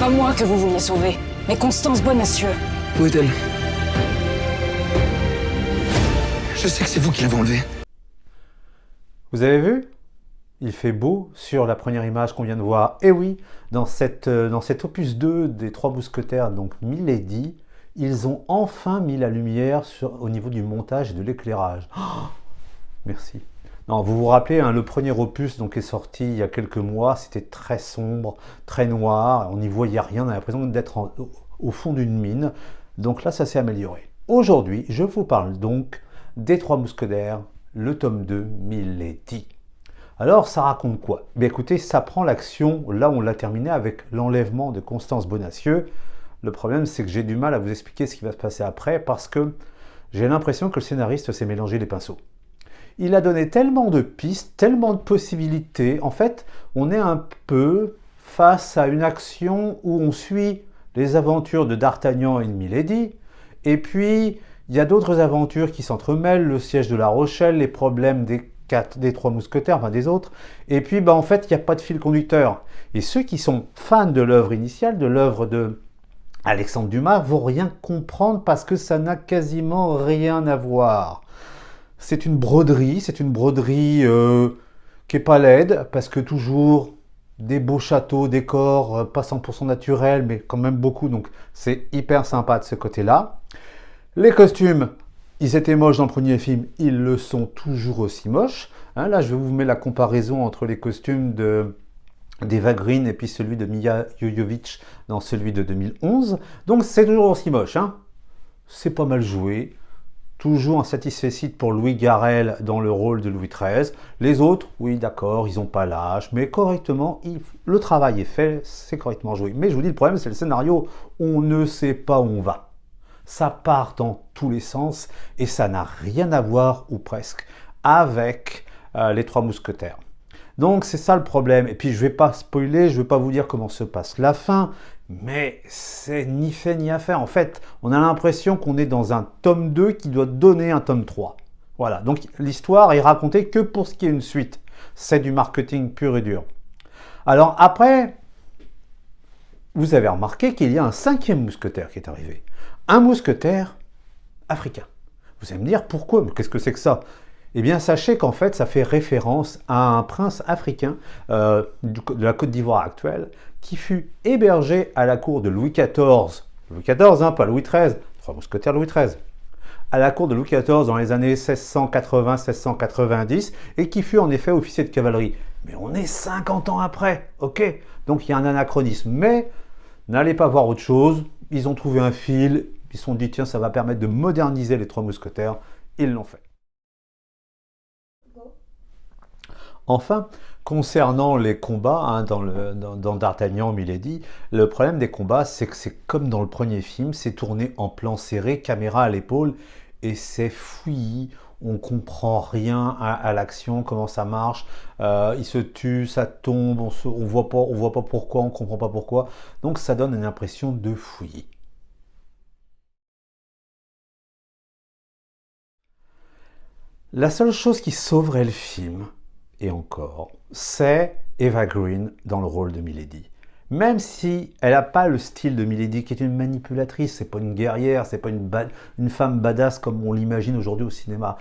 pas moi que vous vouliez sauver, mais Constance Bonacieux. Où est-elle? Je sais que c'est vous qui l'avez enlevée. Vous avez vu? Il fait beau sur la première image qu'on vient de voir. Et oui, dans cet opus 2 des Trois Mousquetaires, donc Milady, ils ont enfin mis la lumière au niveau du montage et de l'éclairage. Oh, merci. Non, vous vous rappelez, hein, le premier opus donc, est sorti il y a quelques mois, c'était très sombre, très noir, on n'y voyait rien, on a l'impression d'être au fond d'une mine. Donc là, ça s'est amélioré. Aujourd'hui, je vous parle donc des Trois Mousquetaires, le tome 2, Milady. Alors, ça raconte quoi? Bien écoutez, ça prend l'action, là on l'a terminé avec l'enlèvement de Constance Bonacieux. Le problème, c'est que j'ai du mal à vous expliquer ce qui va se passer après parce que j'ai l'impression que le scénariste s'est mélangé les pinceaux. Il a donné tellement de pistes, tellement de possibilités. En fait, on est un peu face à une action où on suit les aventures de D'Artagnan et de Milady. Et puis, il y a d'autres aventures qui s'entremêlent, le siège de La Rochelle, les problèmes des Trois Mousquetaires, enfin des autres. Et puis, en fait, il n'y a pas de fil conducteur. Et ceux qui sont fans de l'œuvre initiale, de l'œuvre de Alexandre Dumas, vont rien comprendre parce que ça n'a quasiment rien à voir. C'est une broderie qui n'est pas laide, parce que toujours des beaux châteaux, décors, pas 100% naturels, mais quand même beaucoup, donc c'est hyper sympa de ce côté-là. Les costumes, ils étaient moches dans le premier film, ils le sont toujours aussi moches. Hein, là, je vous mets la comparaison entre les costumes d'Eva Green et puis celui de Milla Jovovich dans celui de 2011. Donc c'est toujours aussi moche. Hein. C'est pas mal joué. Toujours un satisfecit pour Louis Garrel dans le rôle de Louis XIII. Les autres, oui d'accord, ils n'ont pas l'âge, mais correctement, le travail est fait, c'est correctement joué. Mais je vous dis, le problème c'est le scénario, on ne sait pas où on va. Ça part dans tous les sens et ça n'a rien à voir, ou presque, avec les Trois Mousquetaires. Donc c'est ça le problème. Et puis je ne vais pas spoiler, je ne vais pas vous dire comment se passe la fin, mais c'est ni fait ni à faire. En fait, on a l'impression qu'on est dans un tome 2 qui doit donner un tome 3. Voilà, donc l'histoire est racontée que pour ce qui est une suite. C'est du marketing pur et dur. Alors après, vous avez remarqué qu'il y a un cinquième mousquetaire qui est arrivé. Un mousquetaire africain. Vous allez me dire pourquoi? Mais qu'est-ce que c'est que ça? Eh bien, sachez qu'en fait, ça fait référence à un prince africain de la Côte d'Ivoire actuelle qui fut hébergé à la cour de Louis XIV. Louis XIV, hein, pas Louis XIII. Trois mousquetaires Louis XIII. À la cour de Louis XIV dans les années 1680-1690 et qui fut en effet officier de cavalerie. Mais on est 50 ans après, ok? Donc il y a un anachronisme. Mais n'allez pas voir autre chose. Ils ont trouvé un fil. Ils se sont dit, tiens, ça va permettre de moderniser les Trois Mousquetaires. Ils l'ont fait. Enfin, concernant les combats hein, dans D'Artagnan, Milady, le problème des combats, c'est que c'est comme dans le premier film, c'est tourné en plan serré, caméra à l'épaule, et c'est fouillis. On comprend rien à l'action, comment ça marche. Il se tue, ça tombe, on voit pas pourquoi, on comprend pas pourquoi. Donc ça donne une impression de fouillis. La seule chose qui sauverait le film, et encore, c'est Eva Green dans le rôle de Milady. Même si elle n'a pas le style de Milady, qui est une manipulatrice, c'est pas une guerrière, c'est pas une femme badass comme on l'imagine aujourd'hui au cinéma.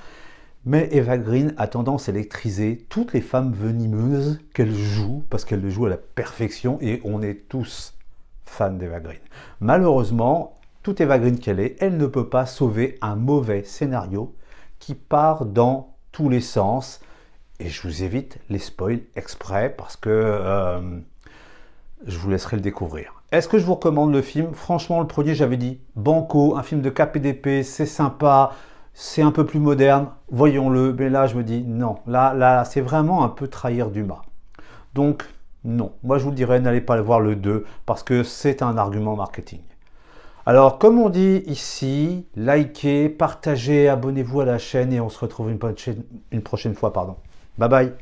Mais Eva Green a tendance à électriser toutes les femmes venimeuses qu'elle joue, parce qu'elle le joue à la perfection, et on est tous fans d'Eva Green. Malheureusement, toute Eva Green qu'elle est, elle ne peut pas sauver un mauvais scénario qui part dans tous les sens. Et je vous évite les spoils exprès parce que je vous laisserai le découvrir. Est-ce que je vous recommande le film? Franchement, le premier, j'avais dit banco, un film de KPDP, c'est sympa, c'est un peu plus moderne, voyons-le. Mais là, je me dis non, là c'est vraiment un peu trahir Dumas. Donc, non. Moi, je vous dirais, n'allez pas voir le 2 parce que c'est un argument marketing. Alors, comme on dit ici, likez, partagez, abonnez-vous à la chaîne et on se retrouve une prochaine fois. Bye bye.